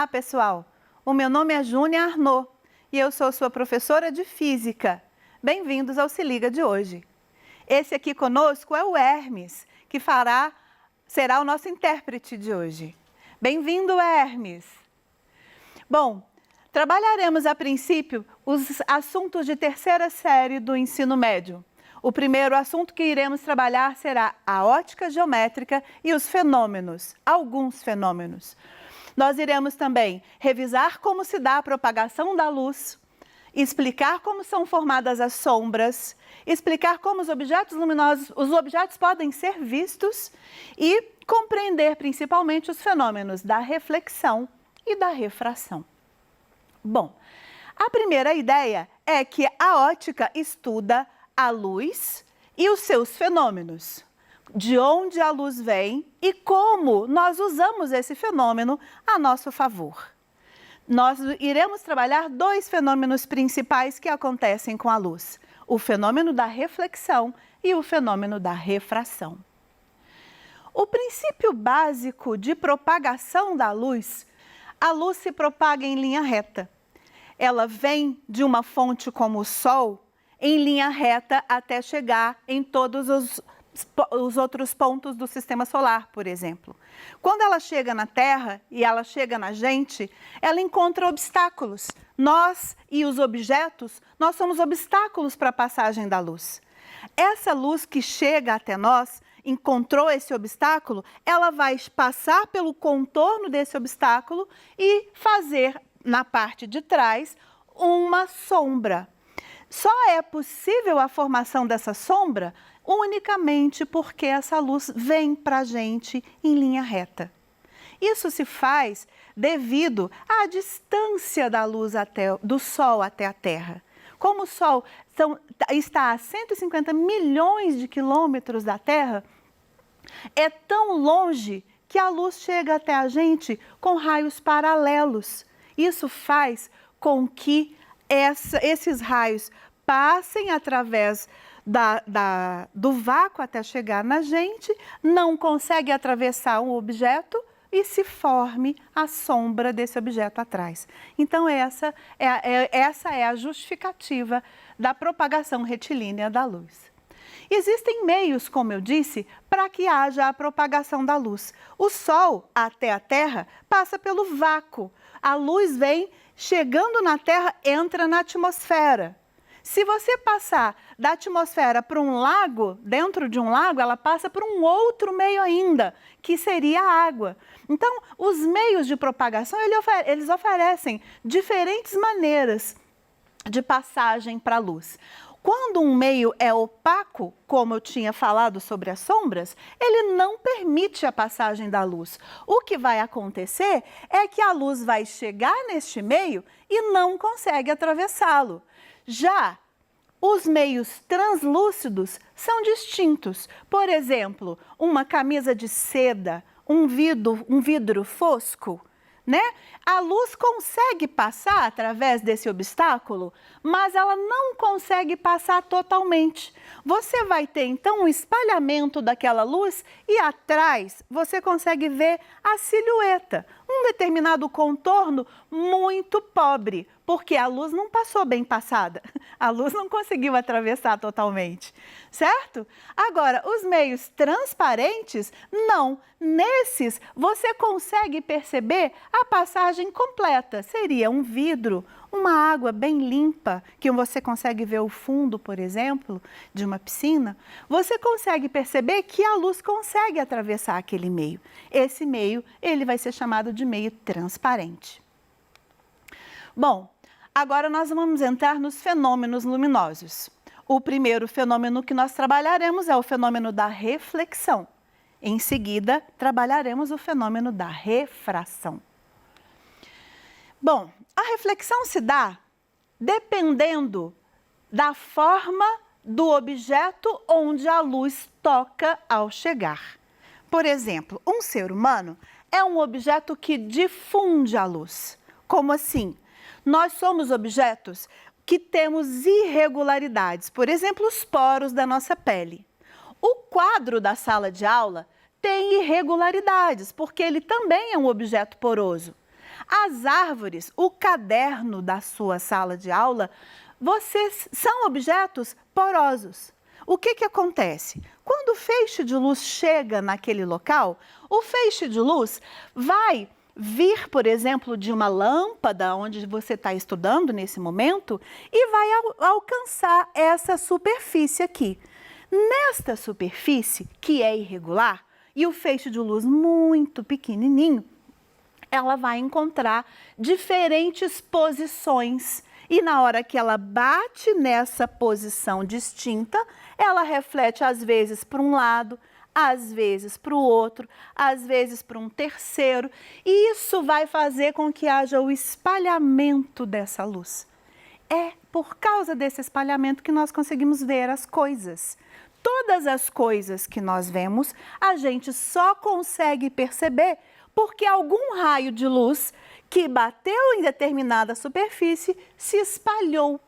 pessoal! O meu nome é Júnia Arnaud e eu sou sua professora de Física. Bem-vindos ao Se Liga de hoje. Esse aqui conosco é o Hermes, que será o nosso intérprete de hoje. Bem-vindo, Hermes! Bom, trabalharemos a princípio os assuntos de terceira série do ensino médio. O primeiro assunto que iremos trabalhar será a ótica geométrica e os fenômenos, alguns fenômenos. Nós iremos também revisar como se dá a propagação da luz, explicar como são formadas as sombras, explicar como os objetos luminosos, os objetos podem ser vistos e compreender principalmente os fenômenos da reflexão e da refração. Bom, a primeira ideia é que a ótica estuda a luz e os seus fenômenos, de onde a luz vem e como nós usamos esse fenômeno a nosso favor. Nós iremos trabalhar dois fenômenos principais que acontecem com a luz, o fenômeno da reflexão e o fenômeno da refração. O princípio básico de propagação da luz, a luz se propaga em linha reta. Ela vem de uma fonte como o Sol, em linha reta até chegar em todos os outros pontos do sistema solar, por exemplo. Quando ela chega na Terra e ela chega na gente, ela encontra obstáculos. Nós e os objetos, nós somos obstáculos para a passagem da luz. Essa luz que chega até nós, encontrou esse obstáculo, ela vai passar pelo contorno desse obstáculo e fazer, na parte de trás, uma sombra. Só é possível a formação dessa sombra unicamente porque essa luz vem para a gente em linha reta. Isso se faz devido à distância da luz do Sol até a Terra. Como o Sol está a 150 milhões de quilômetros da Terra, é tão longe que a luz chega até a gente com raios paralelos. Isso faz com que esses raios passem através do vácuo até chegar na gente, não consegue atravessar um objeto e se forme a sombra desse objeto atrás. Então, essa é a justificativa da propagação retilínea da luz. Existem meios, como eu disse, para que haja a propagação da luz. O Sol até a Terra passa pelo vácuo. A luz vem chegando na Terra, entra na atmosfera. Se você passar da atmosfera para um lago, dentro de um lago, ela passa por um outro meio ainda, que seria a água. Então, os meios de propagação, eles oferecem diferentes maneiras de passagem para a luz. Quando um meio é opaco, como eu tinha falado sobre as sombras, ele não permite a passagem da luz. O que vai acontecer é que a luz vai chegar neste meio e não consegue atravessá-lo. Já os meios translúcidos são distintos. Por exemplo, uma camisa de seda, um vidro fosco, né? A luz consegue passar através desse obstáculo, mas ela não consegue passar totalmente. Você vai ter, então, um espalhamento daquela luz e atrás você consegue ver a silhueta, um determinado contorno muito pobre, porque a luz não passou bem passada, a luz não conseguiu atravessar totalmente, certo? Agora, os meios transparentes, não. Nesses, você consegue perceber a passagem completa. Seria um vidro, uma água bem limpa, que você consegue ver o fundo, por exemplo, de uma piscina. Você consegue perceber que a luz consegue atravessar aquele meio. Esse meio, ele vai ser chamado de meio transparente. Bom, agora nós vamos entrar nos fenômenos luminosos. O primeiro fenômeno que nós trabalharemos é o fenômeno da reflexão. Em seguida, trabalharemos o fenômeno da refração. Bom, a reflexão se dá dependendo da forma do objeto onde a luz toca ao chegar. Por exemplo, um ser humano é um objeto que difunde a luz. Como assim? Nós somos objetos que temos irregularidades, por exemplo, os poros da nossa pele. O quadro da sala de aula tem irregularidades, porque ele também é um objeto poroso. As árvores, o caderno da sua sala de aula, são objetos porosos. O que acontece? Quando o feixe de luz chega naquele local, o feixe de luz vai vir, por exemplo, de uma lâmpada onde você está estudando nesse momento e vai alcançar essa superfície aqui. Nesta superfície, que é irregular, e o feixe de luz muito pequenininho, ela vai encontrar diferentes posições. E na hora que ela bate nessa posição distinta, ela reflete às vezes para um lado, às vezes para o outro, às vezes para um terceiro. E isso vai fazer com que haja o espalhamento dessa luz. É por causa desse espalhamento que nós conseguimos ver as coisas. Todas as coisas que nós vemos, a gente só consegue perceber porque algum raio de luz que bateu em determinada superfície se espalhou.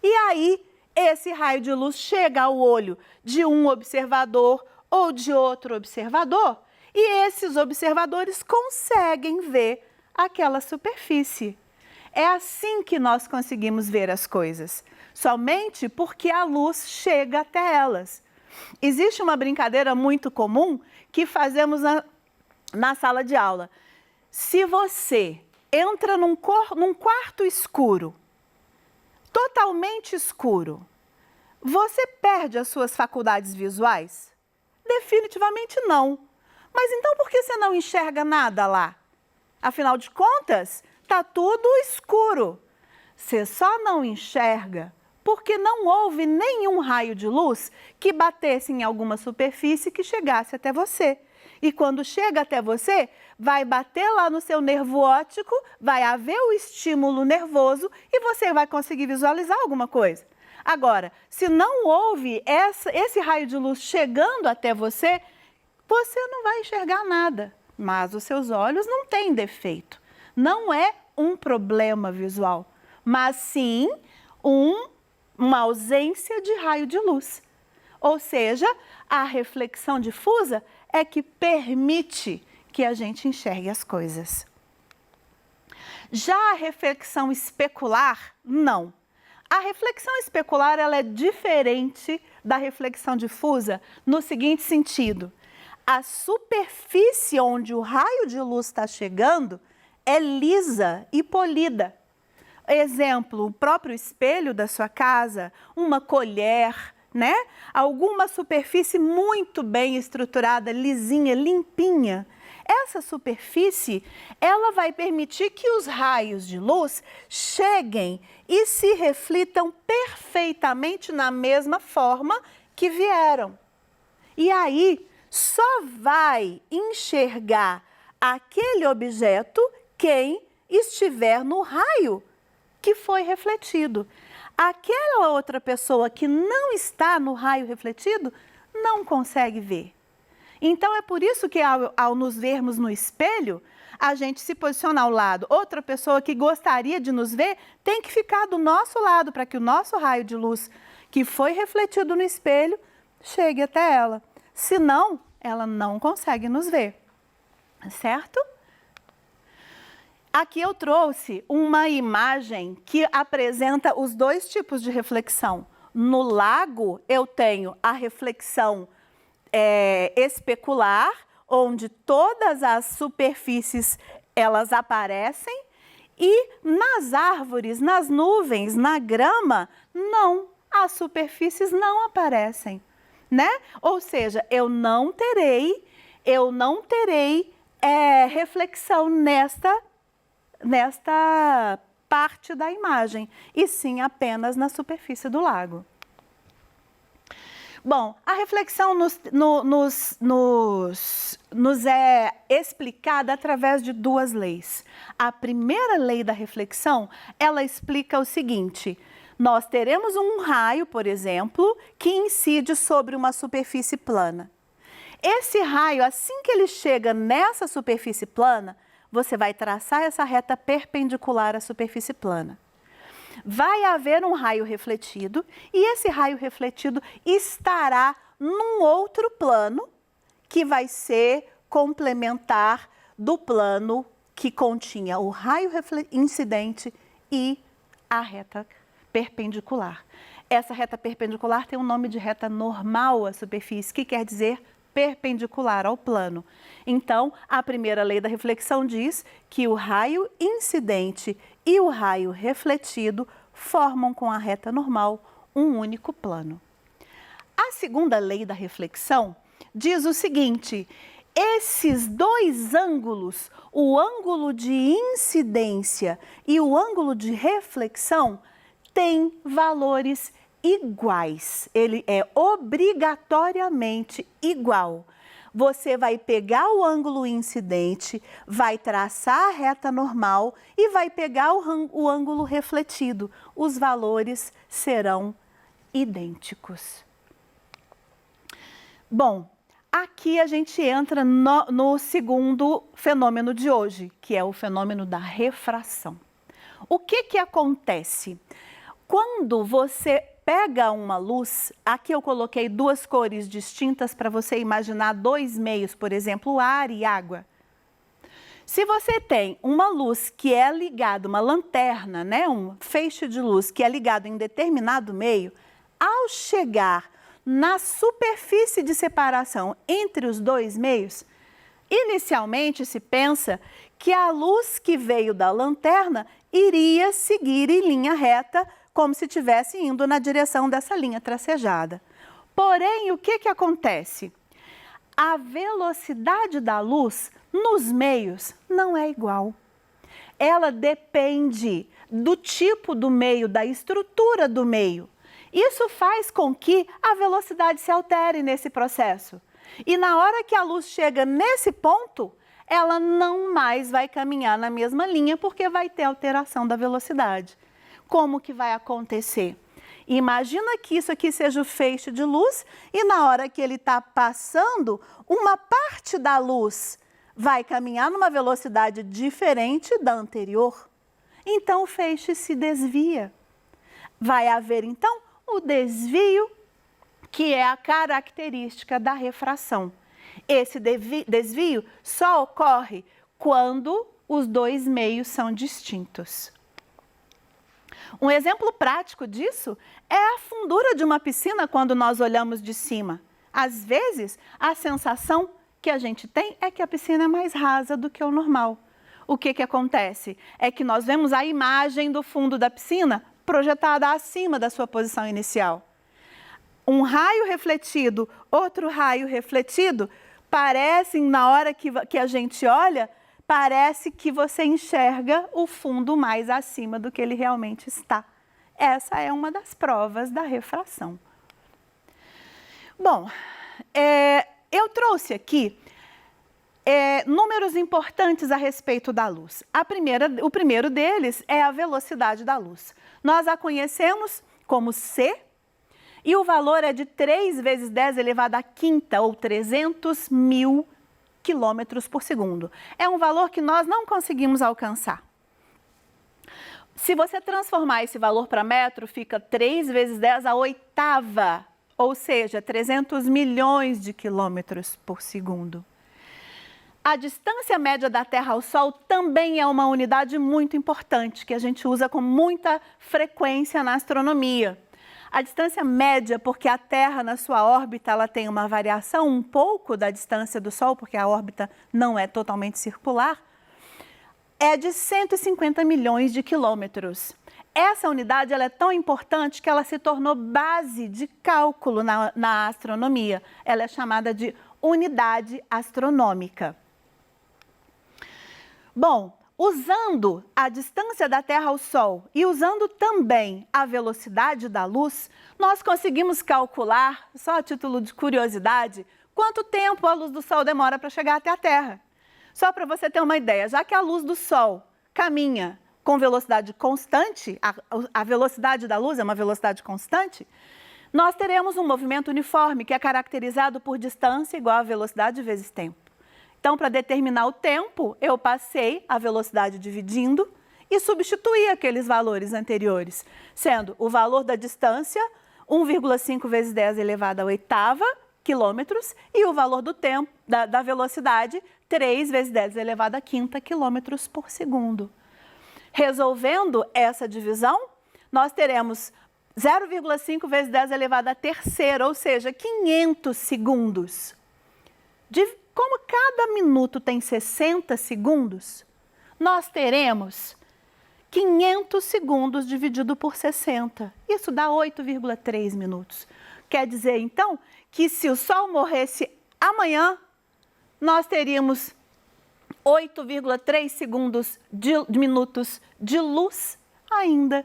E aí, esse raio de luz chega ao olho de um observador ou de outro observador, e esses observadores conseguem ver aquela superfície. É assim que nós conseguimos ver as coisas, somente porque a luz chega até elas. Existe uma brincadeira muito comum que fazemos na sala de aula. Se você entra num quarto escuro, totalmente escuro, você perde as suas faculdades visuais? Definitivamente não. Mas então por que você não enxerga nada lá? Afinal de contas, está tudo escuro. Você só não enxerga porque não houve nenhum raio de luz que batesse em alguma superfície que chegasse até você. E quando chega até você, vai bater lá no seu nervo óptico, vai haver o estímulo nervoso e você vai conseguir visualizar alguma coisa. Agora, se não houve esse raio de luz chegando até você, você não vai enxergar nada. Mas os seus olhos não têm defeito. Não é um problema visual, mas sim uma ausência de raio de luz. Ou seja, a reflexão difusa é que permite que a gente enxergue as coisas. Já a reflexão especular, não. A reflexão especular ela é diferente da reflexão difusa no seguinte sentido. A superfície onde o raio de luz está chegando é lisa e polida. Exemplo, o próprio espelho da sua casa, uma colher, né? Alguma superfície muito bem estruturada, lisinha, limpinha. Essa superfície, ela vai permitir que os raios de luz cheguem e se reflitam perfeitamente na mesma forma que vieram. E aí, só vai enxergar aquele objeto quem estiver no raio que foi refletido. Aquela outra pessoa que não está no raio refletido não consegue ver. Então é por isso que ao nos vermos no espelho, a gente se posiciona ao lado. Outra pessoa que gostaria de nos ver tem que ficar do nosso lado para que o nosso raio de luz que foi refletido no espelho chegue até ela. Senão, ela não consegue nos ver, certo? Aqui eu trouxe uma imagem que apresenta os dois tipos de reflexão. No lago, eu tenho a reflexão especular, onde todas as superfícies elas aparecem, e nas árvores, nas nuvens, na grama, não, as superfícies não aparecem, né? Ou seja, eu não terei reflexão nesta parte da imagem, e sim apenas na superfície do lago. Bom, a reflexão nos é explicada através de duas leis. A primeira lei da reflexão, ela explica o seguinte: nós teremos um raio, por exemplo, que incide sobre uma superfície plana. Esse raio, assim que ele chega nessa superfície plana, você vai traçar essa reta perpendicular à superfície plana. Vai haver um raio refletido e esse raio refletido estará num outro plano que vai ser complementar do plano que continha o raio incidente e a reta perpendicular. Essa reta perpendicular tem o nome de reta normal à superfície, que quer dizer perpendicular ao plano. Então, a primeira lei da reflexão diz que o raio incidente e o raio refletido formam com a reta normal um único plano. A segunda lei da reflexão diz o seguinte: esses dois ângulos, o ângulo de incidência e o ângulo de reflexão, têm valores iguais. Ele é obrigatoriamente igual. Você vai pegar o ângulo incidente, vai traçar a reta normal e vai pegar o ângulo refletido. Os valores serão idênticos. Bom, aqui a gente entra no segundo fenômeno de hoje, que é o fenômeno da refração. O que acontece? Quando você pega uma luz, aqui eu coloquei duas cores distintas para você imaginar dois meios, por exemplo, ar e água. Se você tem uma luz que é ligada, uma lanterna, né, um feixe de luz que é ligado em determinado meio, ao chegar na superfície de separação entre os dois meios, inicialmente se pensa que a luz que veio da lanterna iria seguir em linha reta, como se estivesse indo na direção dessa linha tracejada. Porém, o que acontece? A velocidade da luz nos meios não é igual. Ela depende do tipo do meio, da estrutura do meio. Isso faz com que a velocidade se altere nesse processo. E na hora que a luz chega nesse ponto, ela não mais vai caminhar na mesma linha, porque vai ter alteração da velocidade. Como que vai acontecer? Imagina que isso aqui seja o feixe de luz e na hora que ele está passando, uma parte da luz vai caminhar numa velocidade diferente da anterior. Então o feixe se desvia. Vai haver então o desvio, que é a característica da refração. Esse desvio só ocorre quando os dois meios são distintos. Um exemplo prático disso é a fundura de uma piscina quando nós olhamos de cima. Às vezes, a sensação que a gente tem é que a piscina é mais rasa do que o normal. O que acontece? É que nós vemos a imagem do fundo da piscina projetada acima da sua posição inicial. Um raio refletido, outro raio refletido, parecem, na hora que a gente olha, parece que você enxerga o fundo mais acima do que ele realmente está. Essa é uma das provas da refração. Bom, eu trouxe aqui números importantes a respeito da luz. O primeiro deles é a velocidade da luz. Nós a conhecemos como c, e o valor é de 3 vezes 10 elevado à quinta, ou 300 mil quilômetros por segundo. É um valor que nós não conseguimos alcançar. Se você transformar esse valor para metro, fica 3 vezes 10 à oitava, ou seja, 300 milhões de quilômetros por segundo. A distância média da Terra ao Sol também é uma unidade muito importante, que a gente usa com muita frequência na astronomia. A distância média, porque a Terra na sua órbita ela tem uma variação um pouco da distância do Sol, porque a órbita não é totalmente circular, é de 150 milhões de quilômetros. Essa unidade ela é tão importante que ela se tornou base de cálculo na astronomia. Ela é chamada de unidade astronômica. Bom, usando a distância da Terra ao Sol e usando também a velocidade da luz, nós conseguimos calcular, só a título de curiosidade, quanto tempo a luz do Sol demora para chegar até a Terra. Só para você ter uma ideia, já que a luz do Sol caminha com velocidade constante, a velocidade da luz é uma velocidade constante, nós teremos um movimento uniforme que é caracterizado por distância igual a velocidade vezes tempo. Então, para determinar o tempo, eu passei a velocidade dividindo e substituí aqueles valores anteriores, sendo o valor da distância 1,5 vezes 10 elevado à oitava, quilômetros e o valor do tempo, da velocidade, 3 vezes 10 elevado à quinta quilômetros por segundo. Resolvendo essa divisão, nós teremos 0,5 vezes 10 elevado à terceira, ou seja, 500 segundos. Como cada minuto tem 60 segundos, nós teremos 500 segundos dividido por 60. Isso dá 8,3 minutos. Quer dizer, então, que se o Sol morresse amanhã, nós teríamos 8,3 minutos de luz ainda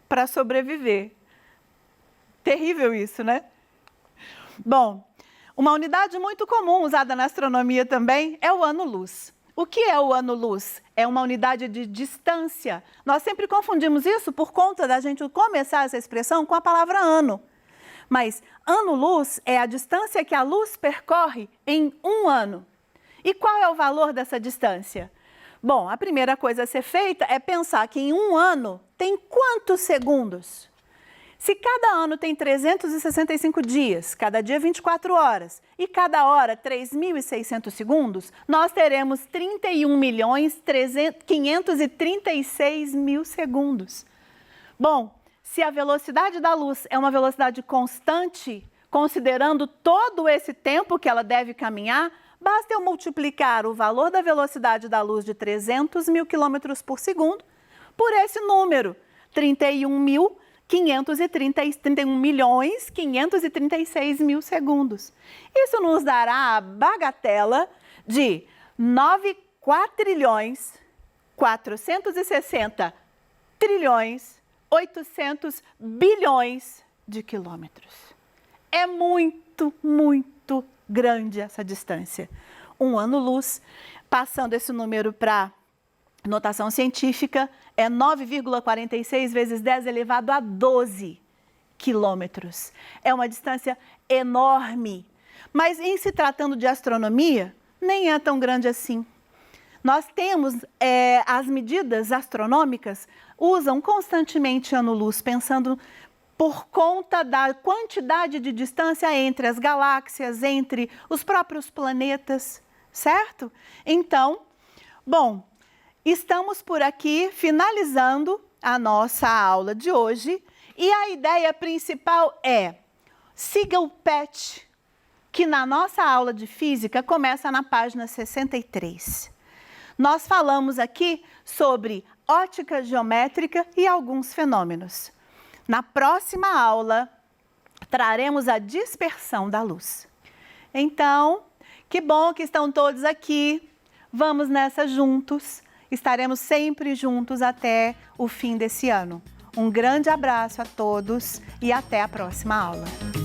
para sobreviver. Terrível isso, né? Bom, uma unidade muito comum usada na astronomia também é o ano-luz. O que é o ano-luz? É uma unidade de distância. Nós sempre confundimos isso por conta da gente começar essa expressão com a palavra ano. Mas ano-luz é a distância que a luz percorre em um ano. E qual é o valor dessa distância? Bom, a primeira coisa a ser feita é pensar que em um ano tem quantos segundos? Se cada ano tem 365 dias, cada dia 24 horas e cada hora 3.600 segundos, nós teremos 31.536.000 segundos. Bom, se a velocidade da luz é uma velocidade constante, considerando todo esse tempo que ela deve caminhar, basta eu multiplicar o valor da velocidade da luz de 300.000 km por segundo por esse número, 31.536.000 segundos. Isso nos dará a bagatela de 9.460.800 bilhões de quilômetros. É muito, muito grande essa distância. Um ano-luz, passando esse número para notação científica, é 9,46 vezes 10 elevado a 12 quilômetros. É uma distância enorme. Mas em se tratando de astronomia, nem é tão grande assim. Nós temos as medidas astronômicas, usam constantemente ano-luz, pensando por conta da quantidade de distância entre as galáxias, entre os próprios planetas, certo? Então, bom, estamos por aqui finalizando a nossa aula de hoje e a ideia principal é siga o PET, que na nossa aula de física começa na página 63. Nós falamos aqui sobre ótica geométrica e alguns fenômenos. Na próxima aula, traremos a dispersão da luz. Então, que bom que estão todos aqui. Vamos nessa juntos. Estaremos sempre juntos até o fim desse ano. Um grande abraço a todos e até a próxima aula.